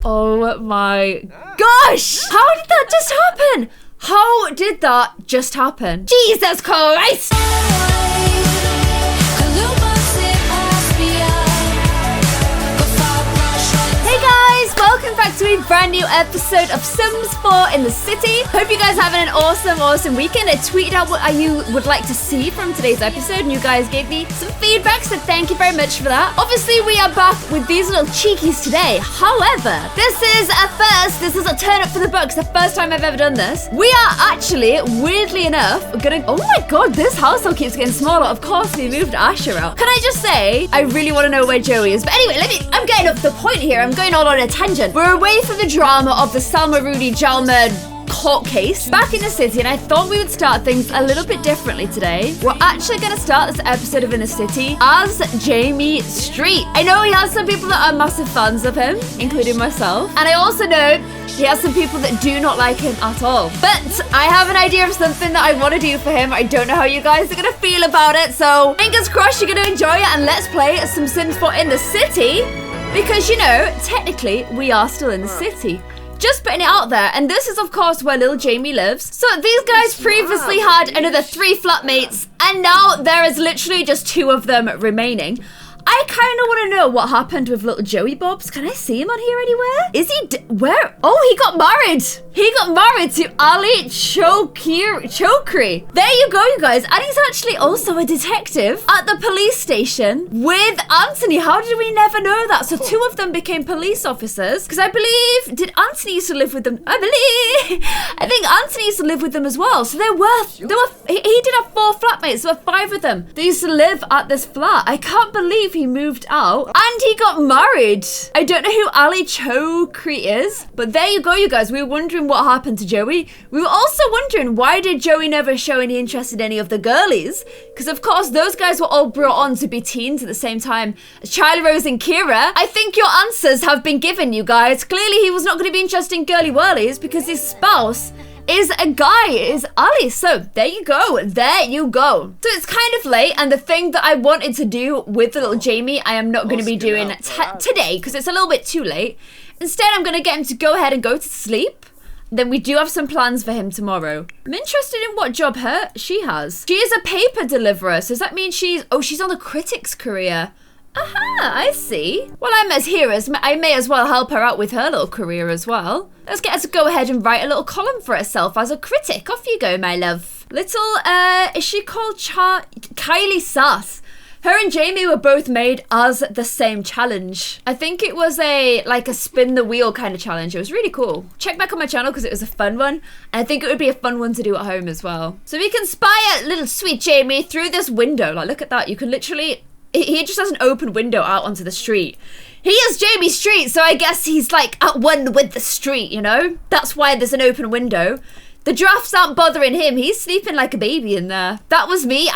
Oh my gosh! How did that just happen? How did that just happen? Jesus Christ! Hey guys, welcome back to a brand new episode of Sims 4 in the City. Hope you guys are having an awesome weekend. I tweeted out what you would like to see from today's episode and you guys gave me some feedback, so thank you very much for that. Obviously, we are back with these little cheekies today. However, this is a first. This is a turn up for the books. The first time I've ever done this. We are actually, weirdly enough, gonna... Oh my god, this household keeps getting smaller. Of course, we moved Asher out. Can I just say, I really want to know where Joey is. But anyway, I'm getting up the point here. I'm going all on a tangent. We're away from the drama of the Salma Rudy Jalma court case, back in the city, and I thought we would start things a little bit differently today. We're actually going to start this episode of In the City as Jamie Street. I know he has some people that are massive fans of him, including myself, and I also know he has some people that do not like him at all. But I have an idea of something that I want to do for him. I don't know how you guys are going to feel about it, so fingers crossed you're going to enjoy it, and let's play some Sims 4 in the City. Because, you know, technically, we are still in the city. Just putting it out there. And this is, of course, where little Jamie lives. So these guys previously had another 3 flatmates. And now there is literally just 2 of them remaining. I kind of want to know what happened with little Joey Bobs. Can I see him on here anywhere? Is he... where? Oh, he got married. He got married to Ali Chokri. There you go, you guys. And he's actually also a detective at the police station with Anthony. How did we never know that? So 2 of them became police officers. Because I believe... Did Anthony used to live with them? I think Anthony used to live with them as well. So he did have 4 flatmates. There were 5 of them. They used to live at this flat. I can't believe he moved out and he got married. I don't know who Ali Chokri is, but there you go, you guys. We were wondering what happened to Joey. We were also wondering, why did Joey never show any interest in any of the girlies? Because of course those guys were all brought on to be teens at the same time as Charlie Rose and Kira. I think your answers have been given, you guys. Clearly he was not going to be interested in girly whirlies because his spouse is a guy, is Ali. So there you go. There you go. So it's kind of late, and the thing that I wanted to do with the little Jamie, I am not going to be doing today because it's a little bit too late. Instead, I'm going to get him to go ahead and go to sleep. Then we do have some plans for him tomorrow. I'm interested in what job she has. She is a paper deliverer. So does that mean she's on the critics career? Aha, I see. Well, I'm as here as I may as well help her out with her little career as well. Let's get her to go ahead and write a little column for herself as a critic. Off you go, my love. Little, is she called Kylie Sass? Her and Jamie were both made as the same challenge. I think it was like a spin the wheel kind of challenge. It was really cool. Check back on my channel because it was a fun one. And I think it would be a fun one to do at home as well. So we can spy at little sweet Jamie through this window. Like, look at that. You can literally... He just has an open window out onto the street. He is Jamie Street, so I guess he's like at one with the street, you know? That's why there's an open window. The drafts aren't bothering him. He's sleeping like a baby in there. That was me.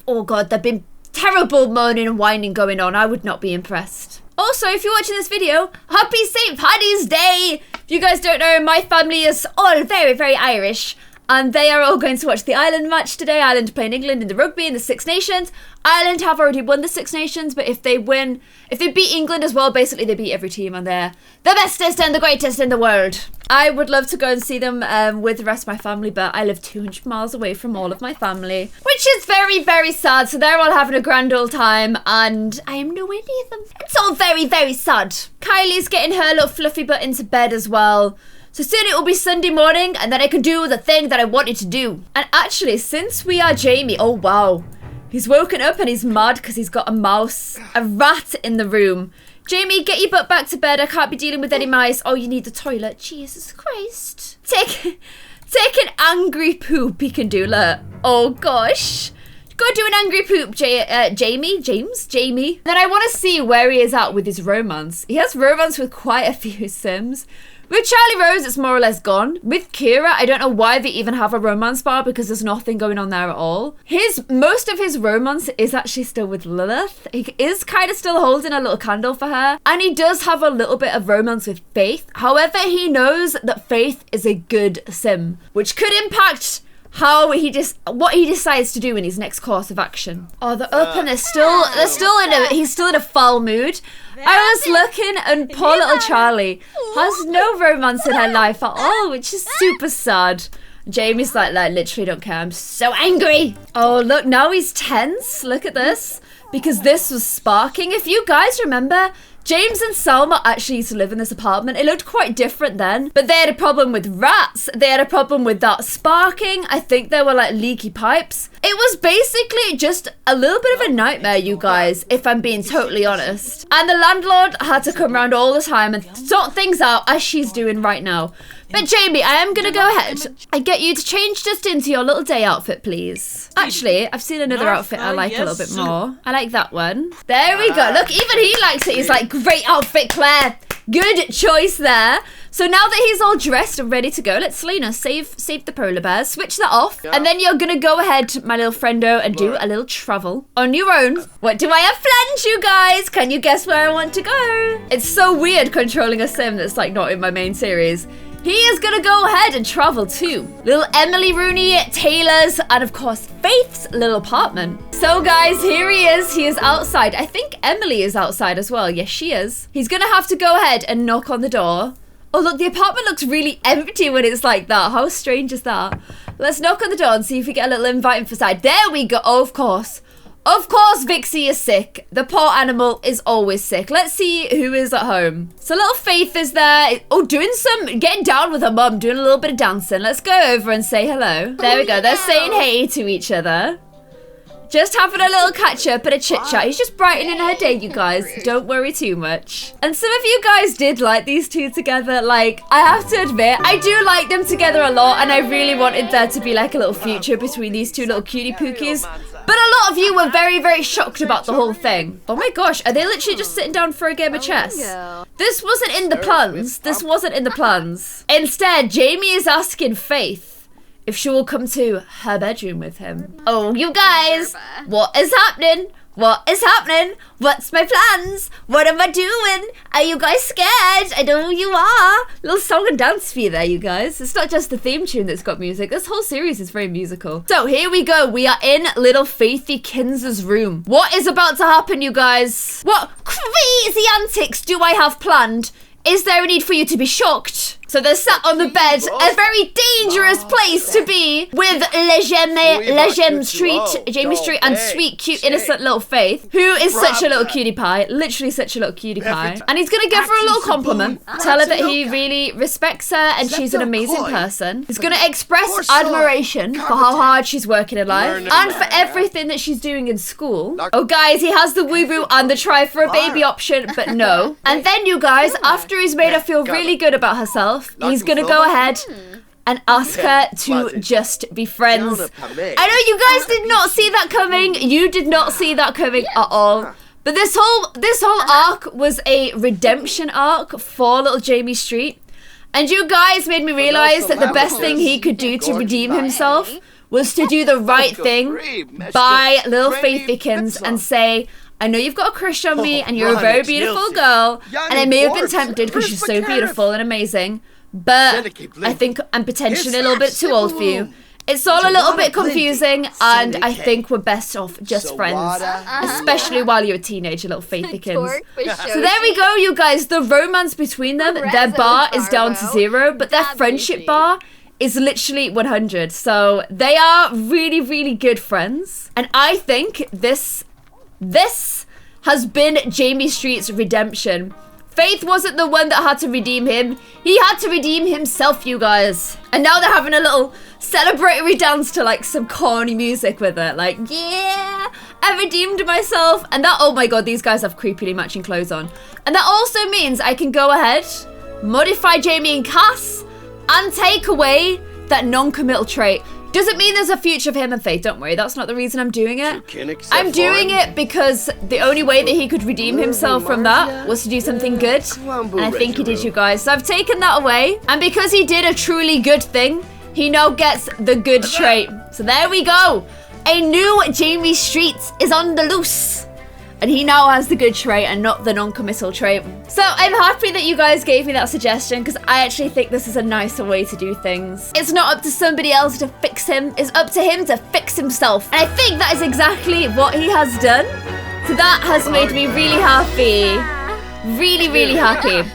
Oh God, there've been terrible moaning and whining going on. I would not be impressed. Also, if you're watching this video, happy St. Paddy's Day. If you guys don't know, my family is all very Irish. And they are all going to watch the Ireland match today. Ireland playing England in the rugby in the Six Nations. Ireland have already won the Six Nations, but if they beat England as well, basically they beat every team and they're the bestest and the greatest in the world. I would love to go and see them with the rest of my family, but I live 200 miles away from all of my family, which is very sad. So they're all having a grand old time and I am nowhere near them. It's all very sad. Kylie's getting her little fluffy butt into bed as well. So soon it will be Sunday morning and then I can do the thing that I wanted to do. And actually, since we are Jamie, oh wow. He's woken up and he's mad because he's got a rat in the room. Jamie, get your butt back to bed. I can't be dealing with any mice. Oh, you need the toilet. Jesus Christ. Take an angry poop he can do, look. Oh gosh. Go do an angry poop, Jamie. Then I want to see where he is at with his romance. He has romance with quite a few Sims. With Charlie Rose, it's more or less gone. With Kira, I don't know why they even have a romance bar because there's nothing going on there at all. Most of his romance is actually still with Lilith. He is kind of still holding a little candle for her. And he does have a little bit of romance with Faith. However, he knows that Faith is a good Sim, which could impact what he decides to do in his next course of action. Oh, they're up and he's still in a foul mood. I was looking and poor little Charlie has no romance in her life at all, which is super sad. Jamie's like literally don't care. I'm so angry. Oh, look, now he's tense. Look at this. Because this was sparking. If you guys remember, James and Selma actually used to live in this apartment. It looked quite different then. But they had a problem with rats. They had a problem with that sparking. I think there were like leaky pipes. It was basically just a little bit of a nightmare, you guys, if I'm being totally honest. And the landlord had to come around all the time and sort things out as she's doing right now. But Jamie, I am going to go ahead and get you to change just into your little day outfit, please. Actually, I've seen another outfit I like a little bit more. I like that one. There we go. Look, even he likes it. He's like, great outfit, Claire. Good choice there. So now that he's all dressed and ready to go, let's, save the polar bears, switch that off. And then you're going to go ahead, my little friendo, and do a little travel on your own. What do I have planned, you guys? Can you guess where I want to go? It's so weird controlling a sim that's like not in my main series. He is gonna go ahead and travel to little Emily Rooney, Taylor's, and of course, Faith's little apartment. So guys, here he is. He is outside. I think Emily is outside as well. Yes, she is. He's gonna have to go ahead and knock on the door. Oh, look, the apartment looks really empty when it's like that. How strange is that? Let's knock on the door and see if we get a little invite inside. There we go. Oh, of course. Of course, Vixie is sick. The poor animal is always sick. Let's see who is at home. So little Faith is there. Oh, getting down with her mum, doing a little bit of dancing. Let's go over and say hello. There we go. They're saying hey to each other. Just having a little catch up and a chit chat. He's just brightening her day, you guys. Don't worry too much. And some of you guys did like these two together. Like, I have to admit, I do like them together a lot. And I really wanted there to be like a little future between these two little cutie pookies. But a lot of you were very, very shocked about the whole thing. Oh my gosh, are they literally just sitting down for a game of chess? This wasn't in the plans. This wasn't in the plans. Instead, Jamie is asking Faith if she will come to her bedroom with him. Oh, you guys, what is happening? What is happening? What's my plans? What am I doing? Are you guys scared? I know you are. Little song and dance for you there, you guys. It's not just the theme tune that's got music. This whole series is very musical. So here we go. We are in little Faithy Kins's room. What is about to happen, you guys? What crazy antics do I have planned? Is there a need for you to be shocked? So they're sat on the bed, a very dangerous place to be with Jamie Street and sweet, cute, innocent little Faith, who is such a little cutie pie, literally such a little cutie pie. And he's gonna give her a little compliment, tell her that he really respects her and she's an amazing person. He's gonna express admiration for how hard she's working in life and for everything that she's doing in school. Oh guys, he has the woo-woo and the try for a baby option, but no. And then you guys, after he's made her feel really good about herself, he's gonna go ahead and ask her to just be friends. I know you guys did not see that coming. You did not see that coming at all. But this whole arc was a redemption arc for little Jamie Street. And you guys made me realize that the best thing he could do to redeem himself was to do the right thing by little Faith Dickens and say, I know you've got a crush on me and you're a very beautiful girl and I may have been tempted because she's so beautiful and amazing, but I think I'm potentially a little bit too old for you. It's all a little bit confusing and I think we're best off just friends, especially while you're a teenager, little Faith Dickens. So there we go, you guys. The romance between them, their bar is down to 0, but their friendship bar is literally 100. So they are really, really good friends. And I think this has been Jamie Street's redemption. Faith wasn't the one that had to redeem him. He had to redeem himself, you guys. And now they're having a little celebratory dance to like some corny music with it. Like, yeah, I redeemed myself. And that, oh my god, these guys have creepily matching clothes on. And that also means I can go ahead, modify Jamie and Cass, and take away that non-committal trait. Doesn't mean there's a future for him and Faith, don't worry. That's not the reason I'm doing it. I'm doing it because the only way that he could redeem himself from that was to do something good. And I think he did, you guys. So I've taken that away. And because he did a truly good thing, he now gets the good trait. So there we go. A new Jamie Street is on the loose. And he now has the good trait and not the non-committal trait. So I'm happy that you guys gave me that suggestion because I actually think this is a nicer way to do things. It's not up to somebody else to fix him. It's up to him to fix himself. And I think that is exactly what he has done. So that has made me really happy. Really, really happy.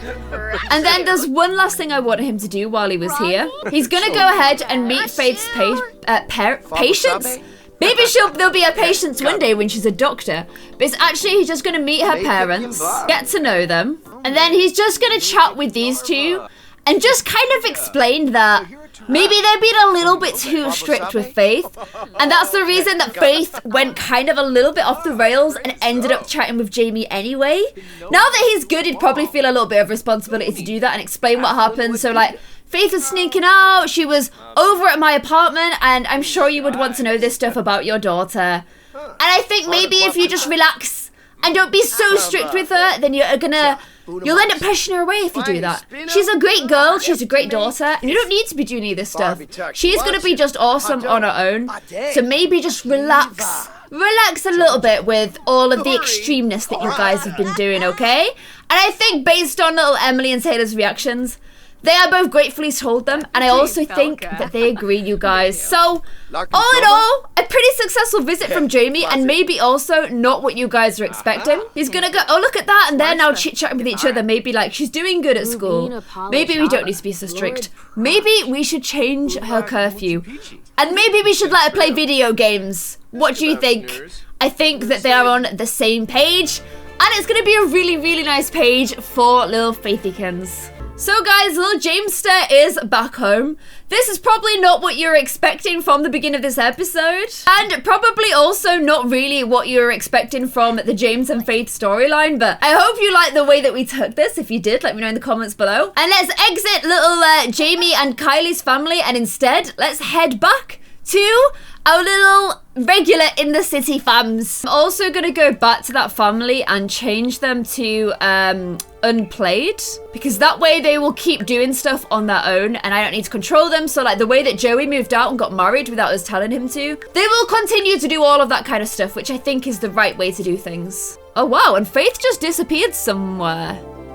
And then there's one last thing I wanted him to do while he was here. He's gonna go ahead and meet Faith's patients. Maybe there'll be a patience one day when she's a doctor. But it's actually, he's just gonna meet her parents, get to know them. And then he's just gonna chat with these two and just kind of explain that maybe they're being a little bit too strict with Faith. And that's the reason that Faith went kind of a little bit off the rails and ended up chatting with Jamie anyway. Now that he's good, he'd probably feel a little bit of responsibility to do that and explain what happened. So like, Faith was sneaking out, she was over at my apartment, and I'm sure you would want to know this stuff about your daughter. And I think maybe if you just relax and don't be so strict with her, then you'll end up pushing her away if you do that. She's a great girl, she's a great daughter, and you don't need to be doing any of this stuff. She's gonna be just awesome on her own. So maybe just relax. Relax a little bit with all of the extremeness that you guys have been doing, okay? And I think based on little Emily and Taylor's reactions, they are both gratefully told them, and I also think that they agree, you guys. So, all in all, a pretty successful visit from Jamie, and maybe also not what you guys are expecting. He's gonna go, oh, look at that, and they're now chit-chatting with each other. Maybe, like, she's doing good at school. Maybe we don't need to be so strict. Maybe we should change her curfew. And maybe we should let her play video games. What do you think? I think that they are on the same page, and it's gonna be a really, really nice page for little Faithykins. So guys, little Jamester is back home. This is probably not what you're expecting from the beginning of this episode. And probably also not really what you were expecting from the James and Faith storyline. But I hope you like the way that we took this. If you did, let me know in the comments below. And let's exit little Jamie and Kylie's family. And instead, let's head back to our little regular in the city fams. I'm also going to go back to that family and change them to unplayed, because that way they will keep doing stuff on their own and I don't need to control them. So like the way that Joey moved out and got married without us telling him to, they will continue to do all of that kind of stuff, which I think is the right way to do things. Oh wow, and Faith just disappeared somewhere.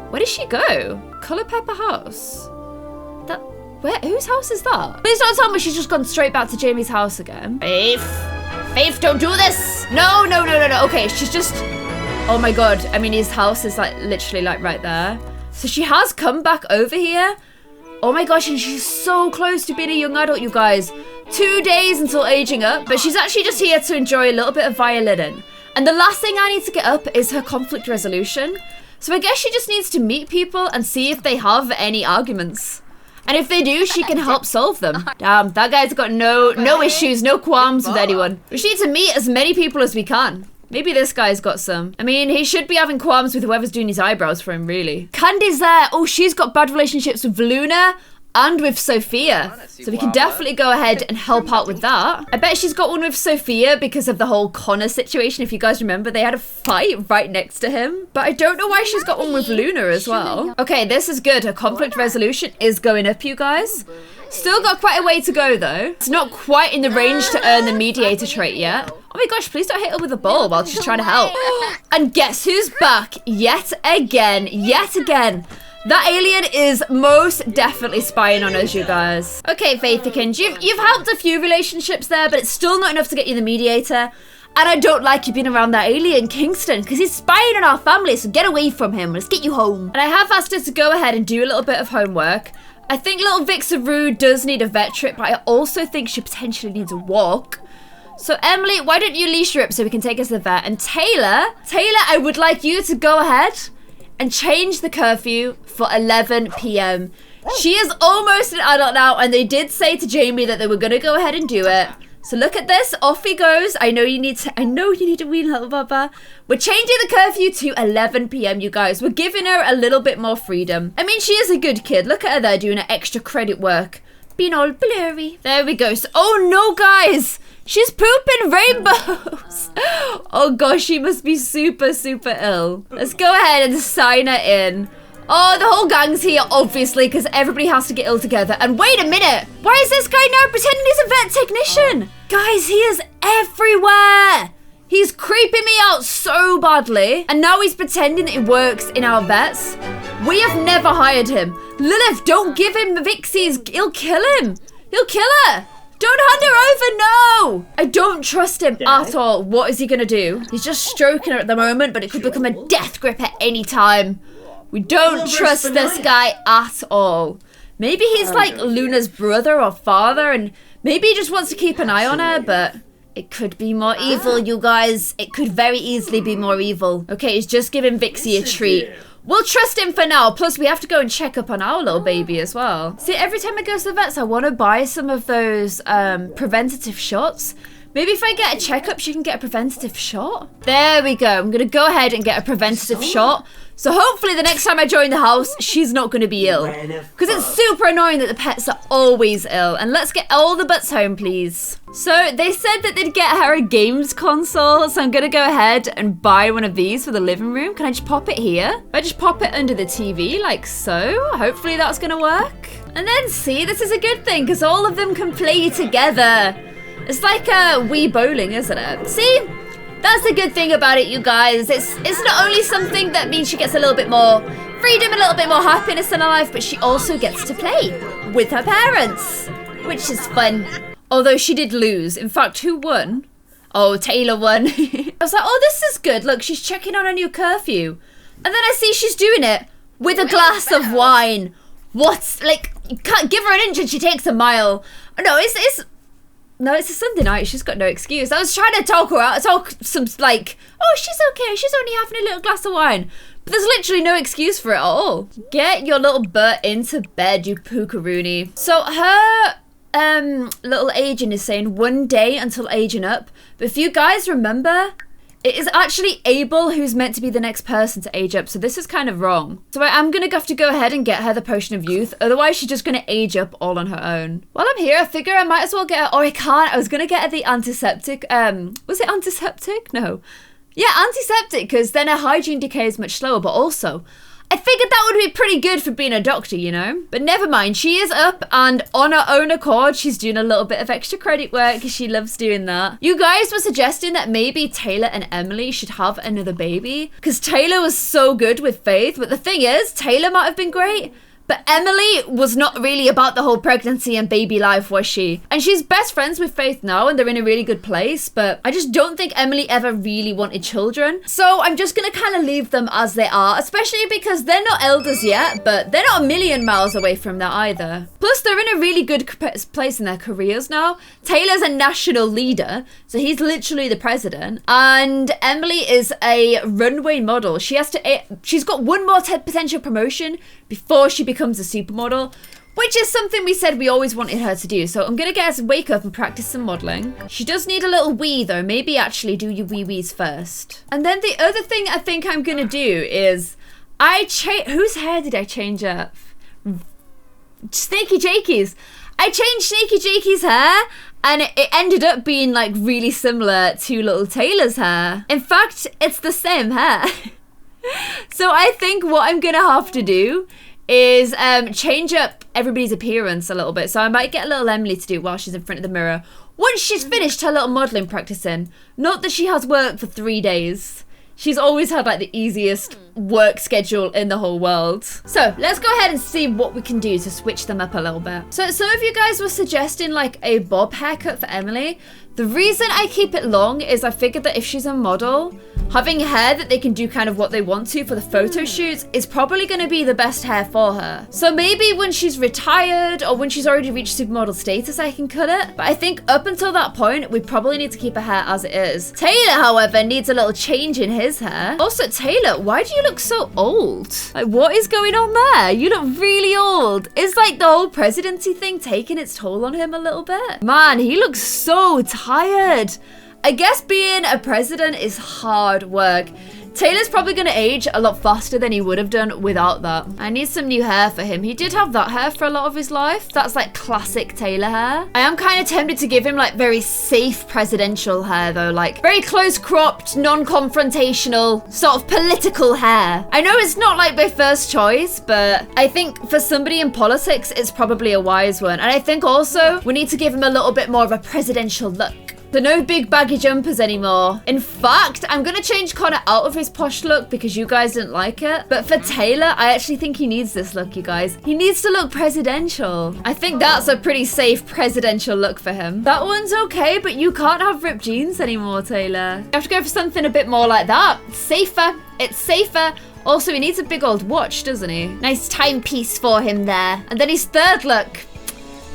Where did she go? Color Pepper house. Whose house is that? Please don't tell me she's just gone straight back to Jamie's house again. Faith, don't do this. No. Okay, she's just, oh my God. I mean, his house is like literally like right there. So she has come back over here. Oh my gosh, and she's so close to being a young adult, you guys. 2 days until aging up, but she's actually just here to enjoy a little bit of violin. And the last thing I need to get up is her conflict resolution. So I guess she just needs to meet people and see if they have any arguments. And if they do, she can help solve them. Damn, that guy's got no issues, no qualms with anyone. We need to meet as many people as we can. Maybe this guy's got some. I mean, he should be having qualms with whoever's doing his eyebrows for him, really. Candy's there. Oh, she's got bad relationships with Luna and with Sophia. So we can definitely go ahead and help out with that. I bet she's got one with Sophia because of the whole Connor situation. If you guys remember, they had a fight right next to him. But I don't know why she's got one with Luna as well. Okay, this is good. Her conflict resolution is going up, you guys. Still got quite a way to go, though. It's not quite in the range to earn the mediator trait yet. Oh my gosh, please don't hit her with a ball while she's trying to help. And guess who's back? Yet again. That alien is most definitely spying on us, you guys. Okay, Faithykins, you've helped a few relationships there, but it's still not enough to get you the mediator. And I don't like you being around that alien, Kingston, because he's spying on our family, so get away from him. Let's get you home. And I have asked her to go ahead and do a little bit of homework. I think little Vixaroo does need a vet trip, but I also think she potentially needs a walk. So Emily, why don't you leash her up so we can take her to the vet? And Taylor, I would like you to go ahead and change the curfew for 11 p.m. She is almost an adult now, and they did say to Jamie that they were going to go ahead and do it. So look at this, off he goes. I know you need a wee little bubba. We're changing the curfew to 11 p.m, you guys. We're giving her a little bit more freedom. I mean, she is a good kid. Look at her there doing her extra credit work. Being all blurry. There we go. So, oh no, guys. She's pooping rainbows. Oh gosh, she must be super, super ill. Let's go ahead and sign her in. Oh, the whole gang's here, obviously, because everybody has to get ill together. And wait a minute. Why is this guy now pretending he's a vet technician? Guys, he is everywhere. He's creeping me out so badly. And now he's pretending that he works in our vets. We have never hired him. Lilith, don't give him Vixie's. He'll kill him. He'll kill her. Don't hand her over, no! I don't trust him at all. What is he gonna do? He's just stroking her at the moment, but it could become a death grip at any time. We don't trust this guy at all. Maybe he's like Luna's brother or father, and maybe he just wants to keep an eye on her, but it could be more evil, you guys. It could very easily be more evil. Okay, he's just giving Vixie a treat. We'll trust him for now. Plus, we have to go and check up on our little baby as well. See, every time I go to the vets, I want to buy some of those preventative shots. Maybe if I get a checkup, she can get a preventative shot. There we go. I'm going to go ahead and get a preventative shot. So hopefully the next time I join the house, she's not going to be ill. Because it's super annoying that the pets are always ill. And let's get all the butts home, please. So they said that they'd get her a games console. So I'm going to go ahead and buy one of these for the living room. Can I just pop it here? If I just pop it under the TV like so, hopefully that's going to work. And then see, this is a good thing because all of them can play together. It's like a Wii bowling, isn't it? See? That's the good thing about it, you guys. It's not only something that means she gets a little bit more freedom, a little bit more happiness in her life, but she also gets to play with her parents, which is fun. Although she did lose. In fact, who won? Oh, Taylor won. I was like, oh, this is good. Look, she's checking on a new curfew. And then I see she's doing it with a glass of wine. What's, like, you can't give her an inch and she takes a mile. No, No, it's a Sunday night. She's got no excuse. I was trying to talk her out. Talk some, like, oh, she's okay. She's only having a little glass of wine. But there's literally no excuse for it at all. Get your little butt into bed, you pookaroony. So her little agent is saying 1 day until aging up. But if you guys remember, it is actually Abel who's meant to be the next person to age up. So this is kind of wrong. So I am going to have to go ahead and get her the potion of youth. Otherwise, she's just going to age up all on her own. While I'm here, I figure I might as well get her. Oh, I can't. I was going to get her the antiseptic. Was it antiseptic? No. Yeah, antiseptic, because then her hygiene decay is much slower. But also, I figured that would be pretty good for being a doctor, you know? But never mind, she is up and on her own accord, she's doing a little bit of extra credit work because she loves doing that. You guys were suggesting that maybe Taylor and Emily should have another baby because Taylor was so good with Faith. But the thing is, Taylor might have been great, but Emily was not really about the whole pregnancy and baby life, was she? And she's best friends with Faith now and they're in a really good place, but I just don't think Emily ever really wanted children. So I'm just gonna kind of leave them as they are, especially because they're not elders yet, but they're not a million miles away from that either. Plus, they're in a really good place in their careers now. Taylor's a national leader, so he's literally the president. And Emily is a runway model. She's got one more potential promotion before she becomes a supermodel, which is something we said we always wanted her to do. So I'm going to get her to wake up and practice some modelling. She does need a little wee though. Maybe actually do your wee-wees first. And then the other thing I think I'm going to do is whose hair did I change up? Snaky Jakey's. I changed Snaky Jakey's hair and it ended up being like really similar to little Taylor's hair. In fact, it's the same hair. So I think what I'm gonna have to do is change up everybody's appearance a little bit. So I might get little Emily to do it while she's in front of the mirror. Once she's finished her little modelling practicing. Not that she has work for 3 days. She's always had like the easiest work schedule in the whole world. So let's go ahead and see what we can do to switch them up a little bit. So some of you guys were suggesting like a bob haircut for Emily. The reason I keep it long is I figured that if she's a model, having hair that they can do kind of what they want to for the photo shoots is probably going to be the best hair for her. So maybe when she's retired or when she's already reached supermodel status, I can cut it. But I think up until that point, we probably need to keep her hair as it is. Taylor, however, needs a little change in his hair. Also, Taylor, why do you look so old? Like, what is going on there? You look really old. Is like the whole presidency thing taking its toll on him a little bit? Man, he looks so tired. I guess being a president is hard work. Taylor's probably going to age a lot faster than he would have done without that. I need some new hair for him. He did have that hair for a lot of his life. That's like classic Taylor hair. I am kind of tempted to give him like very safe presidential hair though. Like very close cropped, non-confrontational, sort of political hair. I know it's not like my first choice, but I think for somebody in politics, it's probably a wise one. And I think also we need to give him a little bit more of a presidential look. So no big baggy jumpers anymore. In fact, I'm gonna change Connor out of his posh look because you guys didn't like it. But for Taylor, I actually think he needs this look, you guys. He needs to look presidential. I think that's a pretty safe presidential look for him. That one's okay, but you can't have ripped jeans anymore, Taylor. You have to go for something a bit more like that. Safer. It's safer. Also, he needs a big old watch, doesn't he? Nice timepiece for him there. And then his third look.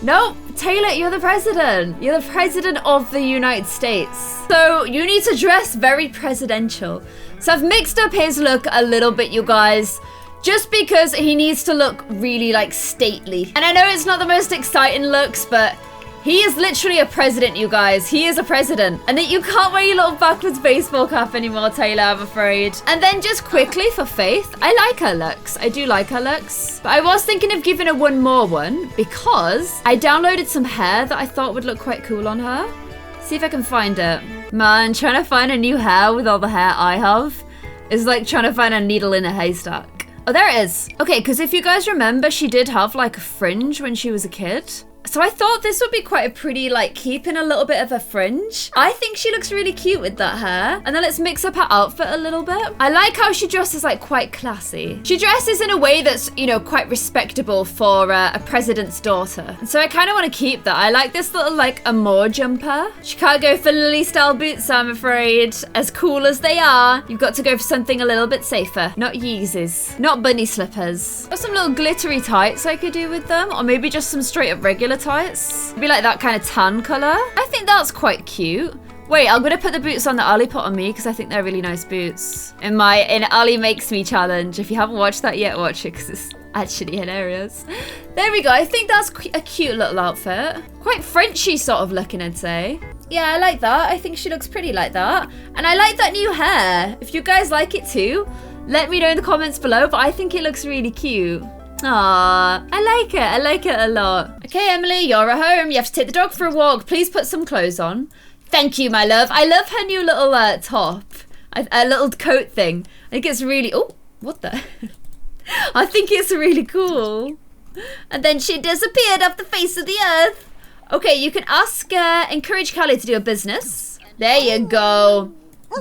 Nope, Taylor, you're the president. You're the president of the United States. So you need to dress very presidential. So I've mixed up his look a little bit, you guys, just because he needs to look really like stately. And I know it's not the most exciting looks, but he is literally a president, you guys. He is a president. And that you can't wear your little backwards baseball cap anymore, Taylor, I'm afraid. And then just quickly for Faith, I like her looks. I do like her looks. But I was thinking of giving her one more one because I downloaded some hair that I thought would look quite cool on her. See if I can find it. Man, trying to find a new hair with all the hair I have is like trying to find a needle in a haystack. Oh, there it is. Okay, because if you guys remember, she did have like a fringe when she was a kid. So I thought this would be quite a pretty, like, keeping a little bit of a fringe. I think she looks really cute with that hair. And then let's mix up her outfit a little bit. I like how she dresses, like, quite classy. She dresses in a way that's, you know, quite respectable for a president's daughter. And so I kind of want to keep that. I like this little, like, amour jumper. She can't go for Lily-style boots, I'm afraid. As cool as they are, you've got to go for something a little bit safer. Not Yeezys. Not bunny slippers. Got some little glittery tights I could do with them. Or maybe just some straight up regular tights. Be like that kind of tan color. I think that's quite cute. Wait, I'm gonna put the boots on that Ali put on me because I think they're really nice boots. In Ali Makes Me challenge. If you haven't watched that yet, watch it because it's actually hilarious. There we go. I think that's a cute little outfit. Quite Frenchy sort of looking, I'd say. Yeah, I like that. I think she looks pretty like that. And I like that new hair. If you guys like it too, let me know in the comments below, but I think it looks really cute. Aww, I like it. I like it a lot. Okay, Emily, you're at home. You have to take the dog for a walk. Please put some clothes on. Thank you, my love. I love her new little top. A little coat thing. I think it's really... Oh, what the... I think it's really cool. And then she disappeared off the face of the earth. Okay, you can encourage Callie to do a business. There you go.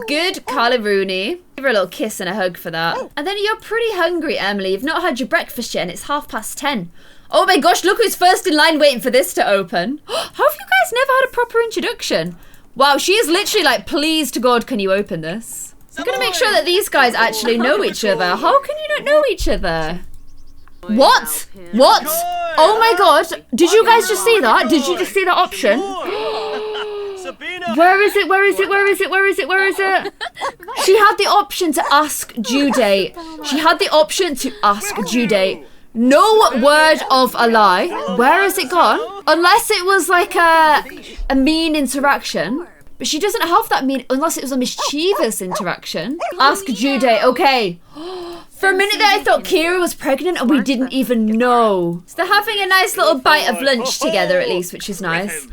Good, Carla Rooney. Give her a little kiss and a hug for that. And then you're pretty hungry, Emily. You've not had your breakfast yet and it's 10:30. Oh my gosh, look who's first in line waiting for this to open. How have you guys never had a proper introduction? Wow, she is literally like, please to God, can you open this? I'm gonna make sure that these guys actually know each other. How can you not know each other? What? What? Oh my God. Did you guys just see that? Did you just see that option? Where is it? Where is it? Where is it? Where is it? Where is it? She had the option to ask due date. She had the option to ask due date. No word of a lie. Where has it gone? Unless it was like a mean interaction. But she doesn't have that mean, unless it was a mischievous interaction. Ask due date. Okay. For a minute there, I thought Kira was pregnant and we didn't even know. So they're having a nice little bite of lunch together at least, which is nice.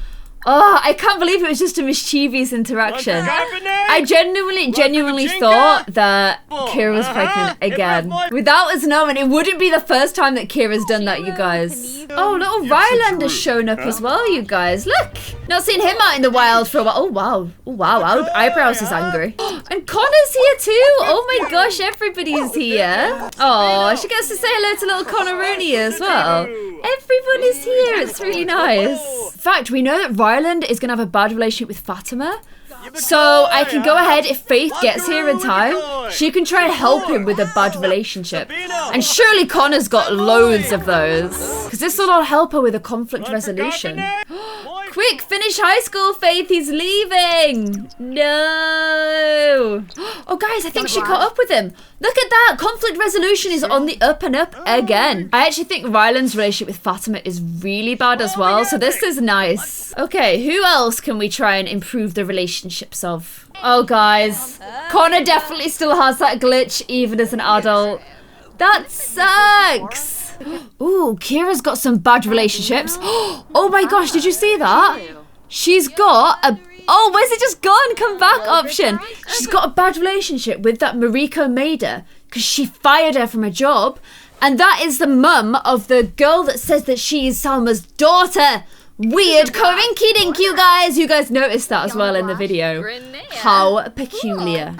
Oh, I can't believe it was just a mischievous interaction. I genuinely thought that Kira was pregnant again. Without us knowing, it wouldn't be the first time that Kira's done that, you guys. Oh, little Ryland has shown up as well, you guys. Look, not seen him out in the wild for a while. Oh, wow. Oh, wow. Eyebrows is angry. And Connor's here too. Oh my gosh, everybody's here. Oh, she gets to say hello to little Connor Rooney as well. Everybody's here. It's really nice. In fact, we know that Ryland is going to have a bad relationship with Fatima. So I can go ahead, if Faith gets here in time, she can try and help him with a bad relationship. And surely Connor's got loads of those. Because this will all help her with a conflict resolution. Quick, finish high school, Faith. He's leaving. No. Oh, guys, I think she caught up with him. Look at that. Conflict resolution is on the up and up again. I actually think Ryland's relationship with Fatima is really bad as well. So this is nice. Okay, who else can we try and improve the relationships of? Oh, guys. Connor definitely still has that glitch, even as an adult. That sucks. Ooh, Kira's got some bad relationships. Oh my gosh, did you see that? She's got a... Oh, where's it just gone? Come back option. She's got a bad relationship with that Mariko Maida because she fired her from a job. And that is the mum of the girl that says that she is Salma's daughter. Weird corinky dink, you guys. You guys noticed that as well in the video. How peculiar.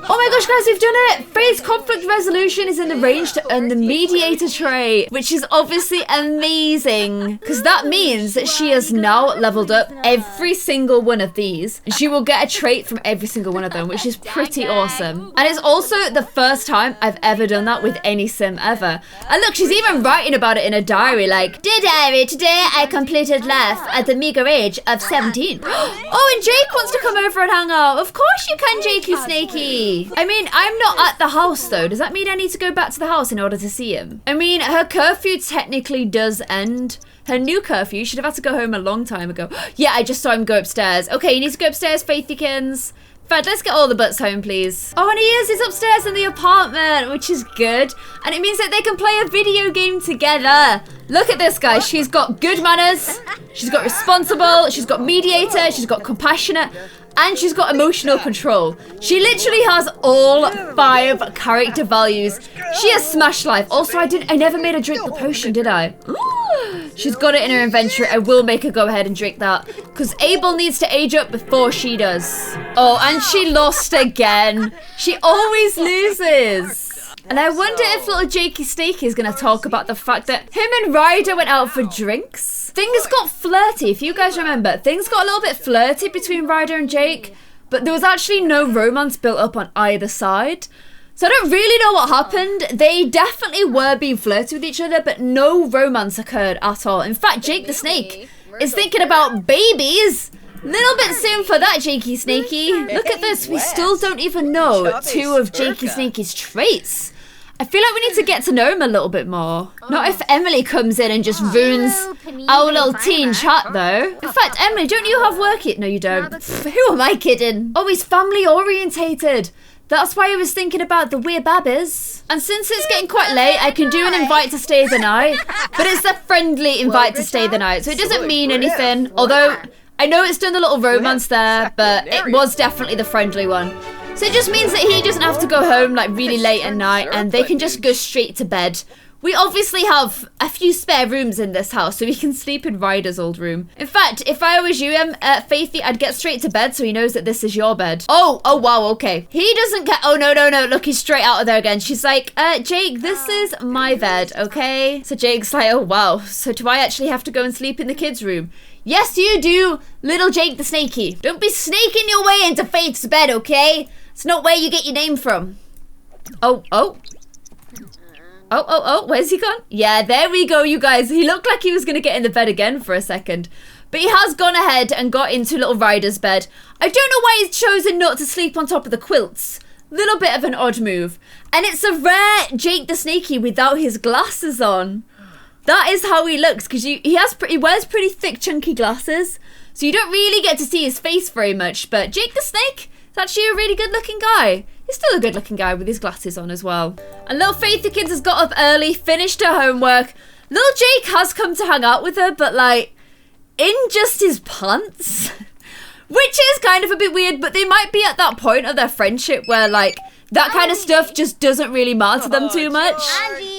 Oh my gosh, guys, we've done it. Faith's conflict resolution is in the range to earn the mediator trait, which is obviously amazing because that means that she has now leveled up every single one of these. She will get a trait from every single one of them, which is pretty awesome. And it's also the first time I've ever done that with any sim ever. And look, she's even writing about it in a diary, like, "Dear diary, today I completed life at the meager age of 17. Oh, and Jake wants to come over and hang out. Of course you can, Jakey Snakey. I mean, I'm not at the house though. Does that mean I need to go back to the house in order to see him? I mean, her curfew technically does end. Her new curfew, she'd have had to go home a long time ago. Yeah, I just saw him go upstairs. Okay, you need to go upstairs, Faithykins. Fred, let's get all the butts home, please. Oh, and he is. He's upstairs in the apartment, which is good. And it means that they can play a video game together. Look at this, guys. She's got good manners. She's got responsible. She's got mediator. She's got compassionate. And she's got emotional control. She literally has all 5 character values. She has smash life. Also, I never made her drink the potion, did I? She's got it in her inventory. I will make her go ahead and drink that. Because Abel needs to age up before she does. Oh, and she lost again. She always loses. And I wonder if little Jakey Snakey is going to talk about the fact that him and Ryder went out for drinks. Things got flirty, if you guys remember. Things got a little bit flirty between Ryder and Jake. But there was actually no romance built up on either side. So I don't really know what happened. They definitely were being flirty with each other, but no romance occurred at all. In fact, Jake the Snake is thinking about babies. Little bit soon for that, Jakey Snakey. Look at this. We still don't even know 2 of Jakey Snakey's traits. I feel like we need to get to know him a little bit more. Not if Emily comes in and just ruins our little teen chat, though. In fact, Emily, don't you have work yet? No, you don't. Who am I kidding? Oh, he's family orientated. That's why I was thinking about the weird babbies. And since it's getting quite late, I can do an invite to stay the night. But it's a friendly invite to stay the night, so it doesn't mean anything. Although, I know it's done a little romance there, but it was definitely the friendly one. So it just means that he doesn't have to go home like really late at night and they can just go straight to bed. We obviously have a few spare rooms in this house so we can sleep in Ryder's old room. In fact, if I was you, Faithy, I'd get straight to bed so he knows that this is your bed. Oh wow, okay. He doesn't get, oh no, look, he's straight out of there again. She's like, Jake, this is my bed, okay? So Jake's like, oh wow, so do I actually have to go and sleep in the kids' room? Yes, you do, little Jake the Snakey. Don't be snaking your way into Faith's bed, okay? It's not where you get your name from. Oh, where's he gone? Yeah, there we go, you guys. He looked like he was going to get in the bed again for a second. But he has gone ahead and got into little Ryder's bed. I don't know why he's chosen not to sleep on top of the quilts. Little bit of an odd move. And it's a rare Jake the Snakey without his glasses on. That is how he looks, because he wears pretty thick, chunky glasses. So you don't really get to see his face very much. But Jake the Snake is actually a really good-looking guy. He's still a good-looking guy with his glasses on as well. And little Faithykins has got up early, finished her homework. Little Jake has come to hang out with her, but like, in just his pants. Which is kind of a bit weird, but they might be at that point of their friendship where like, that kind of stuff just doesn't really matter to them too much.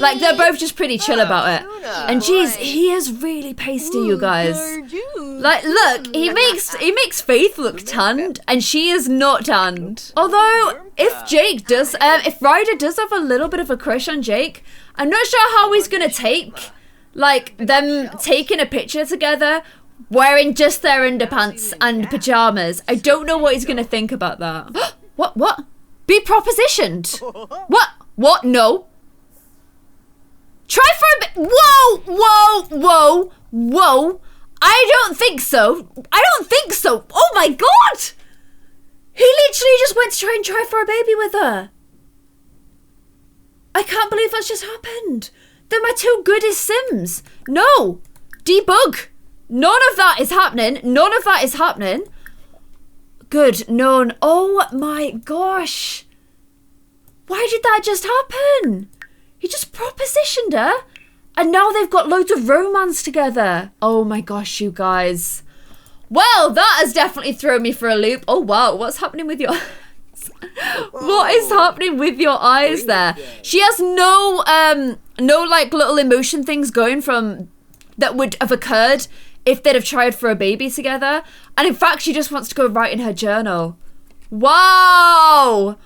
Like, they're both just pretty chill about it. And geez, he is really pasty, you guys. Like, look, he makes Faith look tanned, and she is not tanned. Although, if Ryder does have a little bit of a crush on Jake, I'm not sure how he's gonna take, like, them taking a picture together, wearing just their underpants and pajamas. I don't know what he's gonna think about that. What? Be propositioned. What? No. Try for a bit. Whoa. I don't think so. Oh my God. He literally just went to try for a baby with her. I can't believe that's just happened. They're my 2 goodest Sims. No. Debug. None of that is happening. Good, none. Oh my gosh. Why did that just happen? He just propositioned her. And now they've got loads of romance together. Oh my gosh, you guys. Well, that has definitely thrown me for a loop. Oh wow, what's happening with your eyes? What is happening with your eyes there? She has no like little emotion things going from that would have occurred if they'd have tried for a baby together. And in fact, she just wants to go write in her journal. Wow!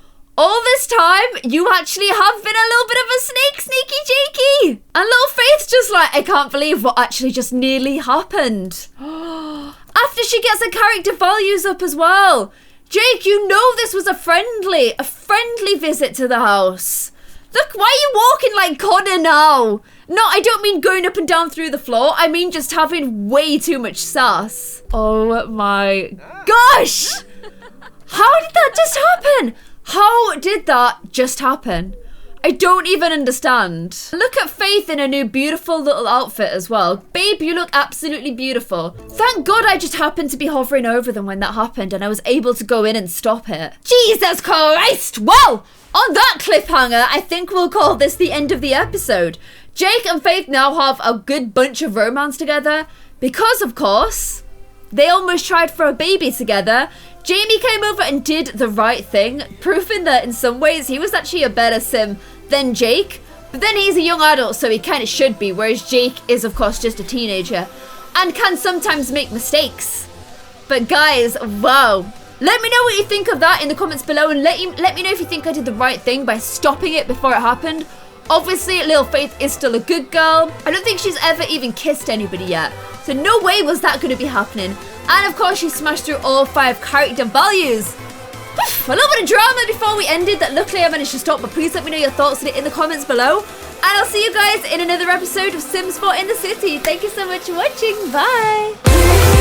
All this time, you actually have been a little bit of a snake, Sneaky Jakey! And little Faith's just like, I can't believe what actually just nearly happened. After she gets her character values up as well. Jake, you know this was a friendly visit to the house. Look, why are you walking like Connor now? No, I don't mean going up and down through the floor. I mean just having way too much sass. Oh my gosh! How did that just happen? How did that just happen? I don't even understand. Look at Faith in a new beautiful little outfit as well. Babe, you look absolutely beautiful. Thank God I just happened to be hovering over them when that happened and I was able to go in and stop it. Jesus Christ! Well, on that cliffhanger, I think we'll call this the end of the episode. Jake and Faith now have a good bunch of romance together because, of course, they almost tried for a baby together. Jamie came over and did the right thing, proving that in some ways he was actually a better sim than Jake. But then he's a young adult, so he kind of should be, whereas Jake is, of course, just a teenager and can sometimes make mistakes. But guys, wow. Let me know what you think of that in the comments below, and let me know if you think I did the right thing by stopping it before it happened. Obviously, Little Faith is still a good girl. I don't think she's ever even kissed anybody yet. So no way was that going to be happening. And of course, she smashed through all 5 character values. A little bit of drama before we ended that luckily I managed to stop, but please let me know your thoughts on it in the comments below. And I'll see you guys in another episode of Sims 4 in the City. Thank you so much for watching. Bye.